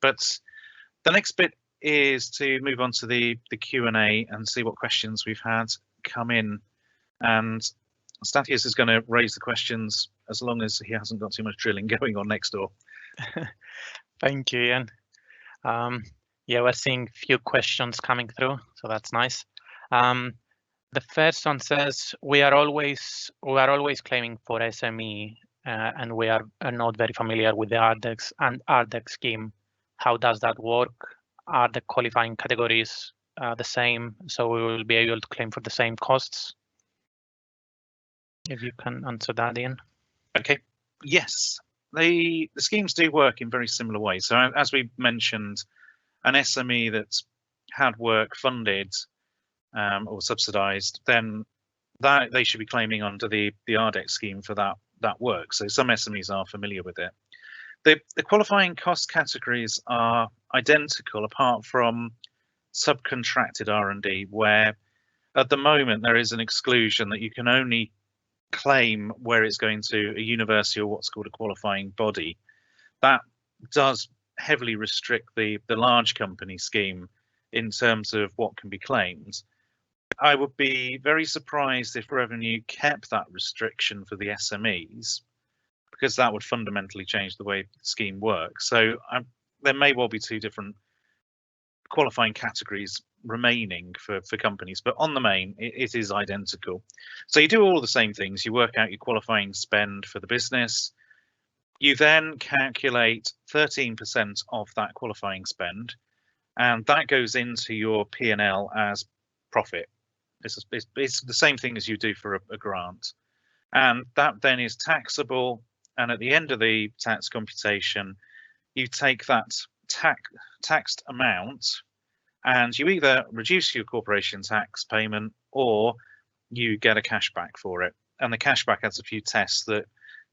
But the next bit is to move on to the Q&A and see what questions we've had come in. And Statius is going to raise the questions as long as he hasn't got too much drilling going on next door. Thank you, Ian. Yeah, we're seeing few questions coming through, so that's nice. The first one says, we are always claiming for SME, and we are not very familiar with the RDEX and RDEX scheme. How does that work? Are the qualifying categories the same, so we will be able to claim for the same costs? If you can answer that, Ian. Okay. Yes, the schemes do work in very similar ways. So as we mentioned, an SME that's had work funded or subsidised, then that they should be claiming under the RDEX scheme for that work. So some SMEs are familiar with it. The qualifying cost categories are identical apart from subcontracted R&D, where at the moment there is an exclusion that you can only claim where it's going to a university or what's called a qualifying body. That does heavily restrict the large company scheme in terms of what can be claimed. I would be very surprised if revenue kept that restriction for the SMEs, because that would fundamentally change the way the scheme works. So there may well be two different qualifying categories remaining for companies, but on the main, it is identical. So you do all the same things. You work out your qualifying spend for the business. You then calculate 13% of that qualifying spend, and that goes into your P&L as profit. It's the same thing as you do for a grant, and that then is taxable. And at the end of the tax computation, you take that taxed amount and you either reduce your corporation tax payment or you get a cashback for it. And the cashback has a few tests that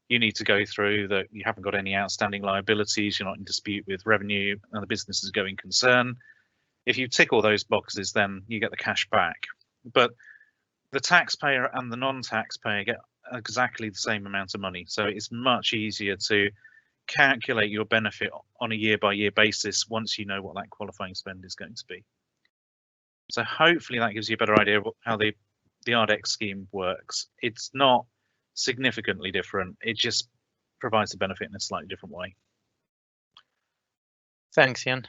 you need to go through, that you haven't got any outstanding liabilities, you're not in dispute with revenue, and the business is going concern. If you tick all those boxes, then you get the cash back. But the taxpayer and the non-taxpayer get exactly the same amount of money. So it's much easier to calculate your benefit on a year-by-year basis once you know what that qualifying spend is going to be. So hopefully that gives you a better idea of how the RDEX scheme works. It's not significantly different. It just provides the benefit in a slightly different way. Thanks, Ian.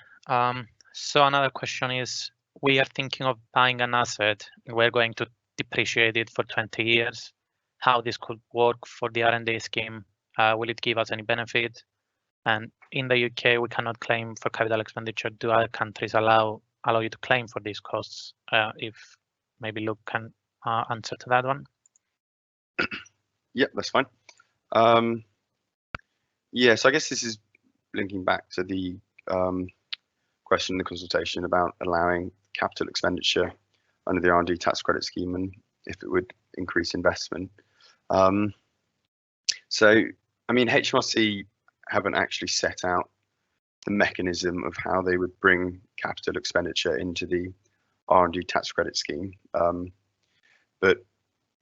So another question is, we are thinking of buying an asset and we're going to depreciate it for 20 years. How this could work for the R&D scheme? Will it give us any benefit? And in the UK, we cannot claim for capital expenditure. Do other countries allow you to claim for these costs? If maybe Luke can answer to that one. Yeah, that's fine. Yes, I guess this is linking back to the question in the consultation about allowing capital expenditure under the R&D tax credit scheme and if it would increase investment. So, I mean, HMRC haven't actually set out the mechanism of how they would bring capital expenditure into the R&D tax credit scheme. But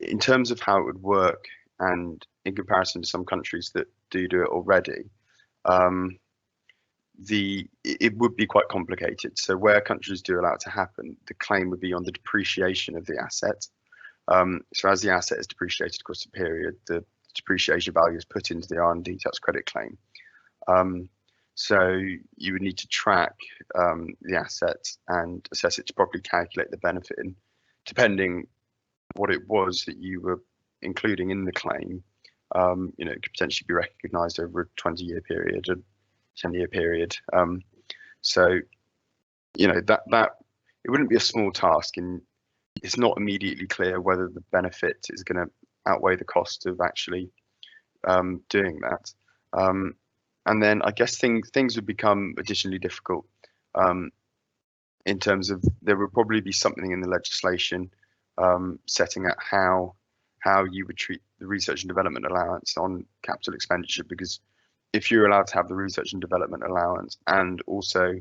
in terms of how it would work, and in comparison to some countries that do it already, it would be quite complicated. So where countries do allow it to happen, the claim would be on the depreciation of the asset. So as the asset is depreciated across the period, the depreciation value is put into the R&D tax credit claim. So you would need to track the asset and assess it to properly calculate the benefit, and depending what it was that you were including in the claim, it could potentially be recognised over a 20-year period, a 10-year period. So that it wouldn't be a small task, and it's not immediately clear whether the benefit is going to outweigh the cost of actually doing that. And then I guess things would become additionally difficult in terms of there would probably be something in the legislation setting out how you would treat the research and development allowance on capital expenditure, because if you're allowed to have the research and development allowance and also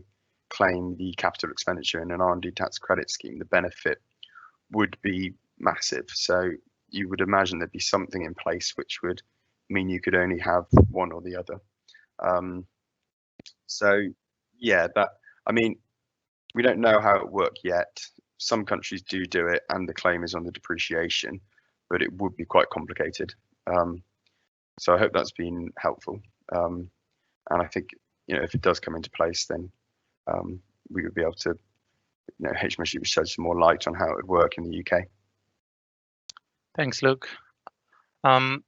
claim the capital expenditure in an R&D tax credit scheme, the benefit would be massive. So you would imagine there'd be something in place which would mean you could only have one or the other. So Yeah, I mean, we don't know how it worked yet. Some countries do it, and the claim is on the depreciation, but it would be quite complicated. So I hope that's been helpful. And I think, if it does come into place, then we would be able to, HMRC would shed some more light on how it would work in the UK. Thanks, Luke. The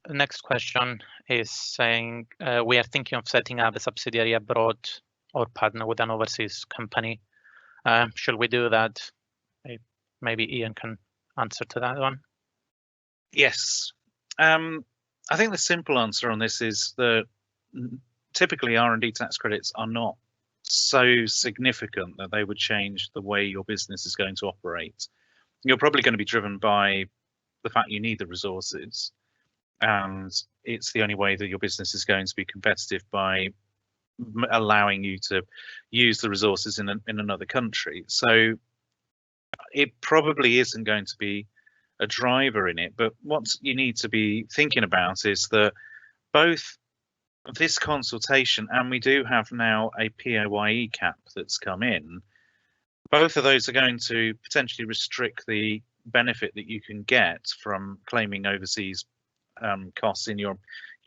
next question is saying, we are thinking of setting up a subsidiary abroad or partner with an overseas company. Should we do that? Maybe Ian can answer to that one. Yes. I think the simple answer on this is that typically R&D tax credits are not so significant that they would change the way your business is going to operate. You're probably going to be driven by the fact you need the resources, and it's the only way that your business is going to be competitive, by allowing you to use the resources in another country. So it probably isn't going to be a driver in it. But what you need to be thinking about is that both this consultation, and we do have now a PAYE cap that's come in, both of those are going to potentially restrict the benefit that you can get from claiming overseas costs in your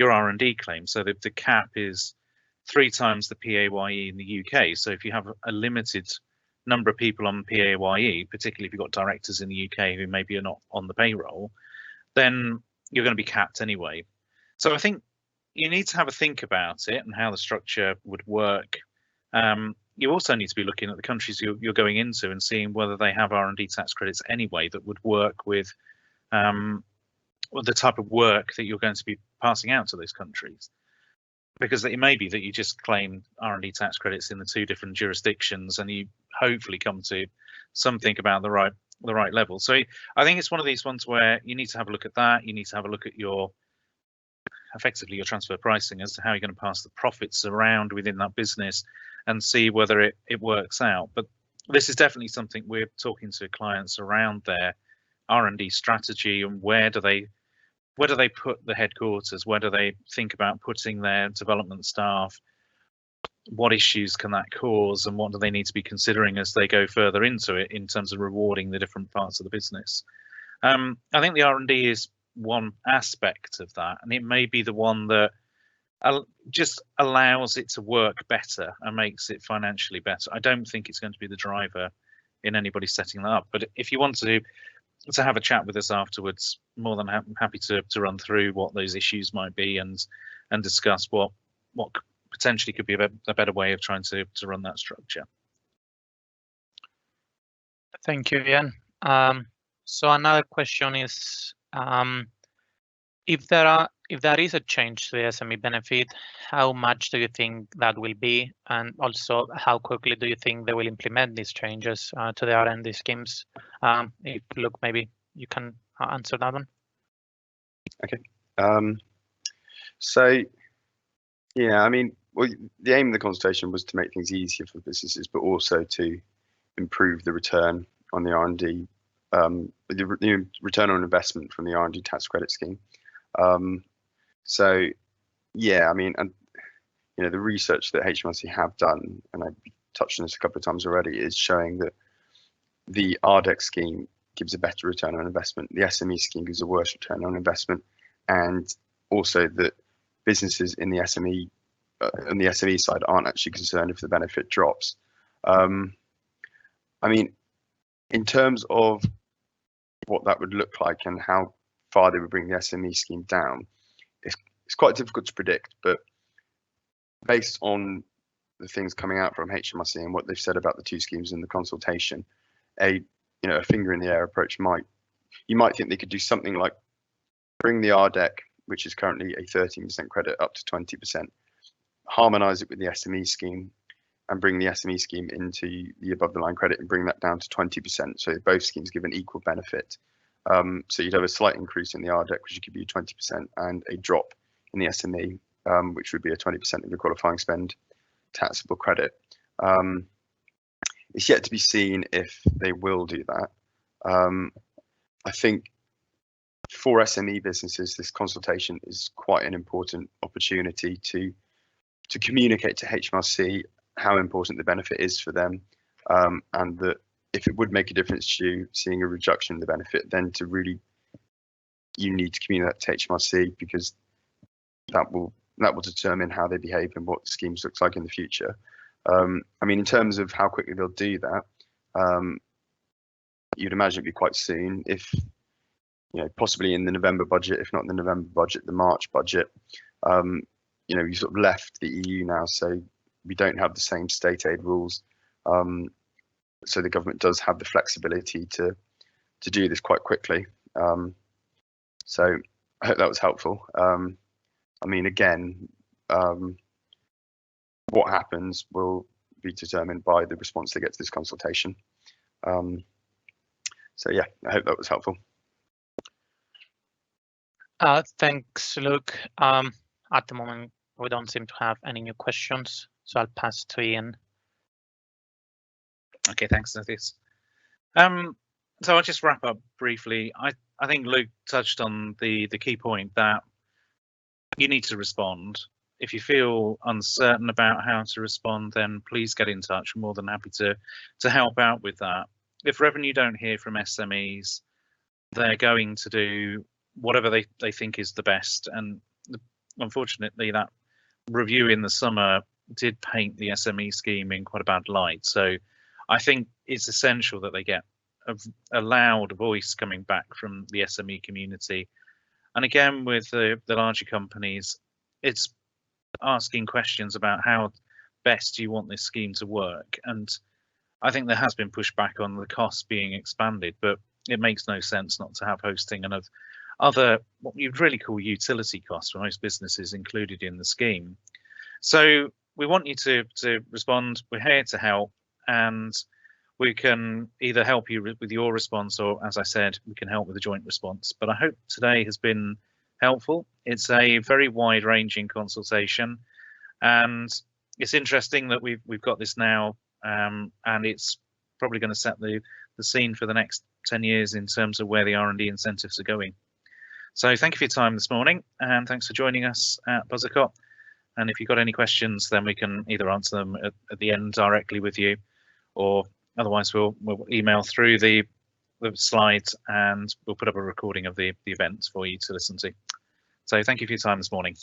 R&D claim. So the cap is 3 times the PAYE in the UK. So if you have a limited number of people on PAYE, particularly if you've got directors in the UK who maybe are not on the payroll, then you're going to be capped anyway. So I think you need to have a think about it and how the structure would work. You also need to be looking at the countries you're going into and seeing whether they have R&D tax credits anyway that would work with the type of work that you're going to be passing out to those countries. Because it may be that you just claim R&D tax credits in the 2 different jurisdictions, and you hopefully come to something about the right level. So I think it's one of these ones where you need to have a look at that. You need to have a look at effectively your transfer pricing as to how you're going to pass the profits around within that business and see whether it works out. But this is definitely something we're talking to clients around their R&D strategy, and where do they put the headquarters? Where do they think about putting their development staff? What issues can that cause, and what do they need to be considering as they go further into it in terms of rewarding the different parts of the business? I think the R&D is one aspect of that, and it may be the one that just allows it to work better and makes it financially better. I don't think it's going to be the driver in anybody setting that up. But if you want to have a chat with us afterwards, more than happy to run through what those issues might be and discuss what potentially could be a better way of trying to run that structure. Thank you, Ian. So another question is, if there is a change to the SME benefit, how much do you think that will be, and also how quickly do you think they will implement these changes to the R&D schemes? If Luke, maybe you can answer that one. Okay. So yeah, I mean, well, the aim of the consultation was to make things easier for businesses, but also to improve the return on the R&D, the return on investment from the R&D tax credit scheme. So yeah, I mean, and the research that HMRC have done, and I've touched on this a couple of times already, is showing that the RDEC scheme gives a better return on investment, the SME scheme gives a worse return on investment, and also that businesses in the SME on the SME side aren't actually concerned if the benefit drops. I mean, in terms of what that would look like and how far they would bring the SME scheme down, it's quite difficult to predict, but based on the things coming out from HMRC and what they've said about the 2 schemes in the consultation, a finger in the air approach you might think they could do something like bring the RDEC, which is currently a 13% credit, up to 20%, harmonise it with the SME scheme, and bring the SME scheme into the above the line credit and bring that down to 20%. So both schemes give an equal benefit. So you'd have a slight increase in the RDEC, which would give you 20%, and a drop in the SME, which would be a 20% of your qualifying spend taxable credit. It's yet to be seen if they will do that. I think for SME businesses, this consultation is quite an important opportunity to communicate to HMRC how important the benefit is for them, and that if it would make a difference to you seeing a reduction in the benefit, then you need to communicate to HMRC, because that will determine how they behave and what the schemes looks like in the future. I mean, in terms of how quickly they'll do that, you'd imagine it'd be quite soon, if possibly in the November budget, if not in the November budget, the March budget. You sort of left the EU now, so we don't have the same state aid rules. So the government does have the flexibility to do this quite quickly. So I hope that was helpful. I mean, again, what happens will be determined by the response they get to this consultation. So yeah, I hope that was helpful. Thanks, Luke. At the moment, we don't seem to have any new questions, so I'll pass to Ian. Okay, thanks, Nathias. So I'll just wrap up briefly. I think Luke touched on the key point that you need to respond. If you feel uncertain about how to respond, then please get in touch. We're more than happy to help out with that. If revenue don't hear from SMEs, they're going to do whatever they think is the best. And unfortunately, that review in the summer did paint the SME scheme in quite a bad light. So I think it's essential that they get a loud voice coming back from the SME community. And again, with the larger companies, it's asking questions about how best you want this scheme to work. And I think there has been pushback on the costs being expanded, but it makes no sense not to have hosting and other what you'd really call utility costs for most businesses included in the scheme. So we want you to respond. We're here to help, and we can either help you with your response, or, as I said, we can help with a joint response. But I hope today has been helpful. It's a very wide-ranging consultation, and it's interesting that we've got this now, and it's probably going to set the scene for the next 10 years in terms of where the R&D incentives are going. So thank you for your time this morning, and thanks for joining us at Buzzercop. And if you've got any questions, then we can either answer them at the end directly with you, or otherwise we'll email through the slides, and we'll put up a recording of the event for you to listen to. So thank you for your time this morning.